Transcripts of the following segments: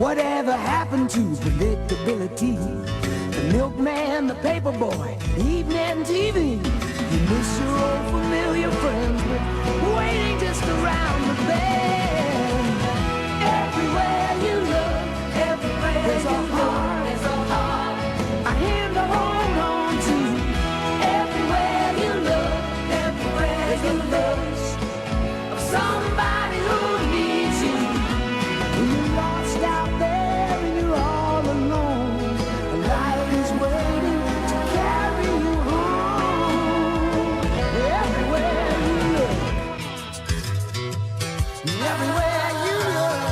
Whatever happened to predictability? The milkman, the paper boy, evening TV. You miss your old familiar friends, but waiting just around the bend. Everywhere you look, everywhere there's a heart, there's a heart. I hand to hold on to. Everywhere you look, everywhere there's a lust of somebody who needs you. When you're lost out there and you're all alone, life is waiting to carry you home. Everywhere you look, everywhere you look.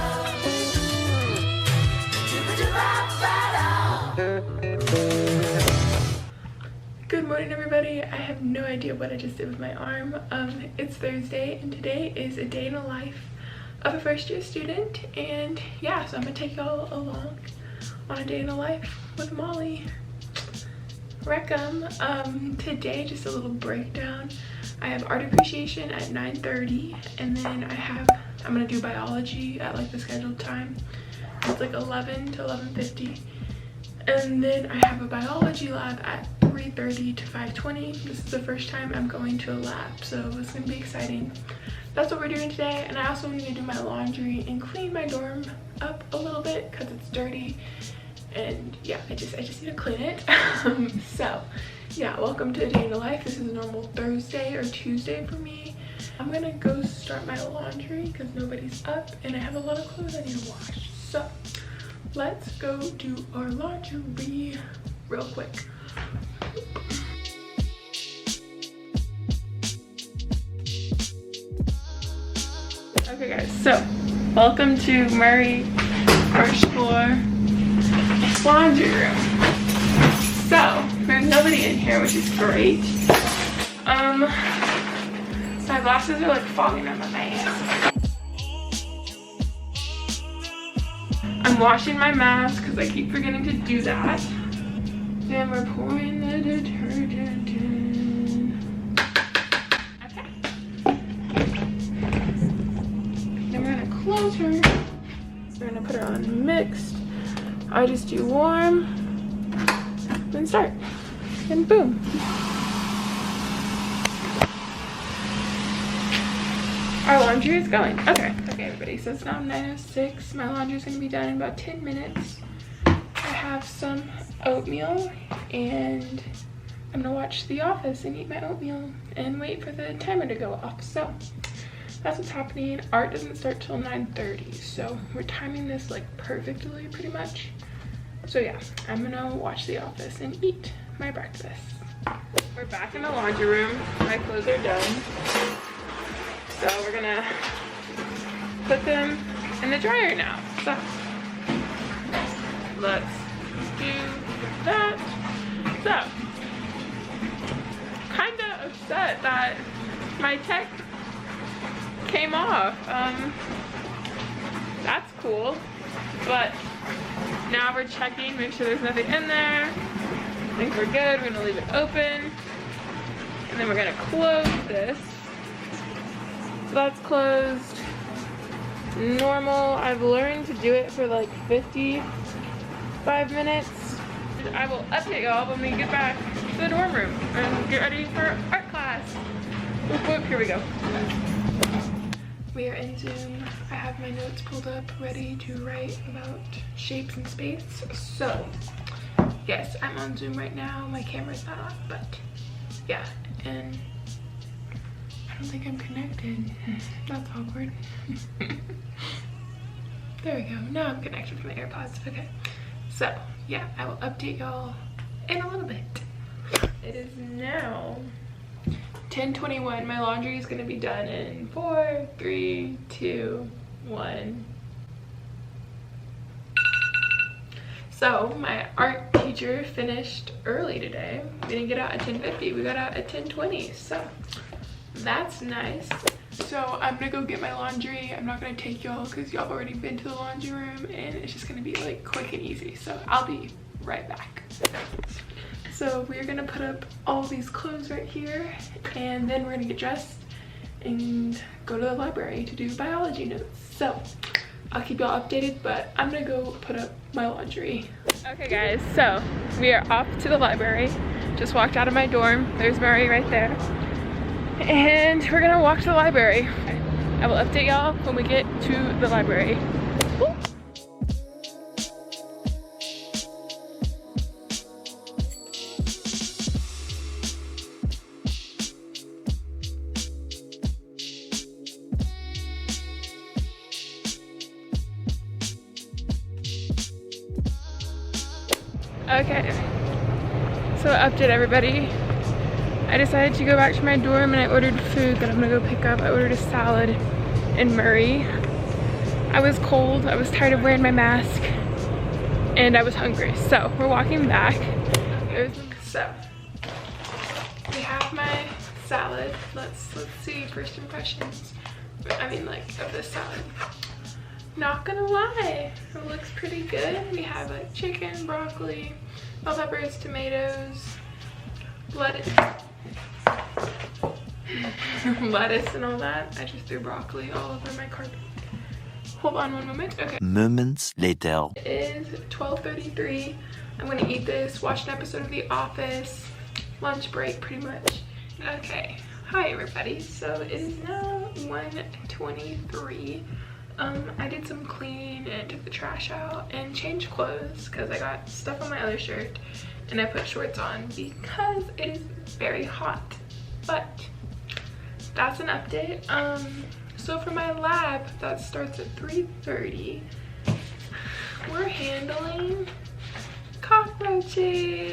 Good morning, everybody. I have no idea what I just did with my arm. It's Thursday, and today is a day in the life of a first-year student. And yeah, so I'm gonna take y'all along on a day in the life with Molly. Recum. Today, just a little breakdown. I have art appreciation at 9:30, and then I'm gonna do biology at like the scheduled time. It's like 11 to 11:50. And then I have a biology lab at 3:30 to 5:20. This is the first time I'm going to a lab, so it's gonna be exciting. That's what we're doing today. And I also need to do my laundry and clean my dorm up a little bit because it's dirty. And yeah, I just need to clean it. So yeah, welcome to a day in the life. This is a normal Thursday or Tuesday for me. I'm gonna go start my laundry because nobody's up, and I have a lot of clothes I need to wash. So let's go do our laundry real quick. Okay guys, so welcome to Murray first floor laundry room. So there's nobody in here, which is great. My glasses are like fogging up my face. I'm washing my mask because I keep forgetting to do that. Then we're pouring the detergent in. Okay. Then we're gonna close her. We're gonna put her on mixed. I just do warm, then start, and boom. Our laundry is going. Okay, everybody, so it's now 9:06. My laundry is gonna be done in about 10 minutes. I have some oatmeal, and I'm gonna watch The Office and eat my oatmeal and wait for the timer to go off. So that's what's happening. Art doesn't start till 9:30, so we're timing this like perfectly pretty much. So yeah, I'm gonna watch The Office and eat my breakfast. We're back in the laundry room. My clothes are done. So we're gonna put them in the dryer now. So let's do that. So, kinda upset that my tech came off. That's cool. But now we're checking, make sure there's nothing in there. I think we're good. We're gonna leave it open. And then we're gonna close this. So that's closed. Normal. I've learned to do it for like 55 minutes. I will update y'all when we get back to the dorm room and get ready for art class. Whoop, whoop, here we go. We are in Zoom. I have my notes pulled up, ready to write about shapes and space. So, yes, I'm on Zoom right now. My camera's not on, but yeah, and I don't think I'm connected. That's awkward. There we go. Now I'm connected with my AirPods. Okay. So, yeah, I will update y'all in a little bit. It is now 10:21. My laundry is going to be done in 4, 3, 2, 1. So, my art teacher finished early today. We didn't get out at 10:50. We got out at 10:20. So, that's nice. So I'm gonna go get my laundry. I'm not gonna take y'all because y'all have already been to the laundry room, and it's just gonna be like quick and easy. So I'll be right back. So we're gonna put up all these clothes right here, and then we're gonna get dressed and go to the library to do biology notes. So I'll keep y'all updated, but I'm gonna go put up my laundry. Okay guys, so we are off to the library. Just walked out of my dorm. There's Murray right there. And we're gonna walk to the library. I will update y'all when we get to the library. Woo! Okay, so update everybody. I decided to go back to my dorm and I ordered food that I'm gonna go pick up. I ordered a salad in Murray. I was cold, I was tired of wearing my mask, and I was hungry. So we're walking back. So we have my salad. Let's see first impressions. I mean, like, of this salad. Not gonna lie, it looks pretty good. We have like chicken, broccoli, bell peppers, tomatoes, lettuce. Lettuce and all that. I just threw broccoli all over my carpet. Hold on one moment. Okay. Moments later. It is 12:33. I'm gonna eat this, watch an episode of The Office, lunch break pretty much. Okay. Hi everybody. So it is now 1:23. I did some cleaning and took the trash out and changed clothes because I got stuff on my other shirt and I put shorts on because it is very hot. But that's an update. So for my lab that starts at 3:30, we're handling cockroaches.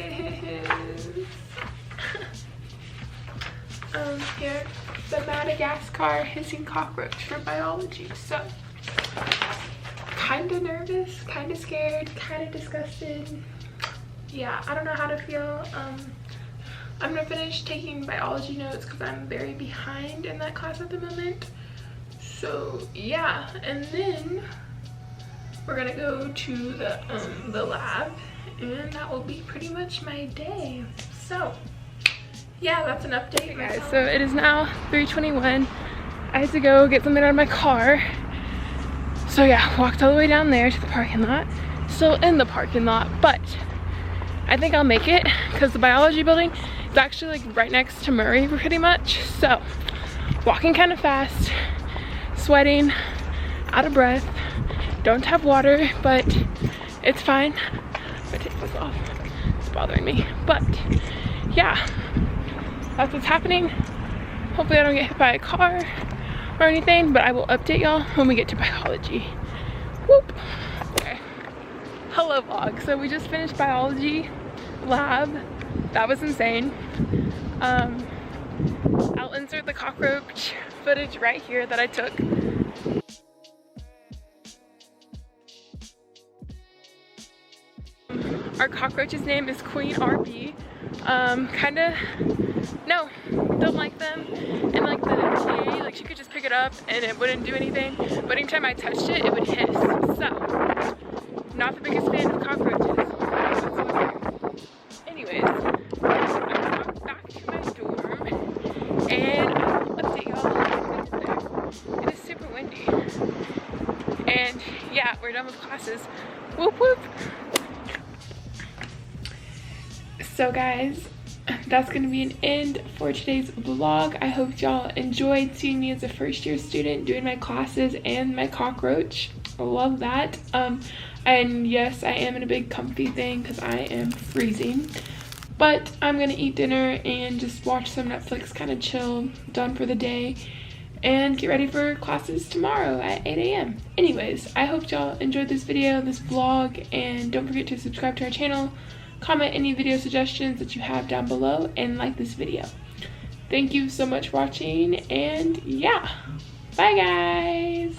Here, the Madagascar hissing cockroach for biology. So kind of nervous, kind of scared, kind of disgusted. Yeah, I don't know how to feel. I'm gonna finish taking biology notes because I'm very behind in that class at the moment. So yeah, and then we're gonna go to the lab, and that will be pretty much my day. So yeah, that's an update, guys. So it is now 3:21. I had to go get something out of my car. So yeah, walked all the way down there to the parking lot. Still in the parking lot, but I think I'll make it because the biology building is actually like right next to Murray pretty much. So walking kind of fast, sweating, out of breath, don't have water, but it's fine. I'm gonna take this off, it's bothering me. But yeah, that's what's happening. Hopefully I don't get hit by a car or anything, but I will update y'all when we get to biology. Whoop. Okay. Hello vlog. So we just finished biology lab. That was insane. I'll insert the cockroach footage right here that I took. Our cockroach's name is Queen RB. No, don't like them. And like the TA, like she could just pick it up and it wouldn't do anything. But anytime I touched it, it would hiss. So, not the biggest fan of cockroaches. Anyways, I'm walking back to my dorm and I'll update y'all when we get there. It is super windy. And yeah, we're done with classes. Whoop whoop. So guys, that's going to be an end for today's vlog. I hope y'all enjoyed seeing me as a first year student doing my classes and my cockroach. I love that. And yes, I am in a big comfy thing because I am freezing. But I'm going to eat dinner and just watch some Netflix, kind of chill, done for the day, and get ready for classes tomorrow at 8 a.m. Anyways, I hope y'all enjoyed this video, this vlog, and don't forget to subscribe to our channel. Comment any video suggestions that you have down below and like this video. Thank you so much for watching, and yeah, bye guys.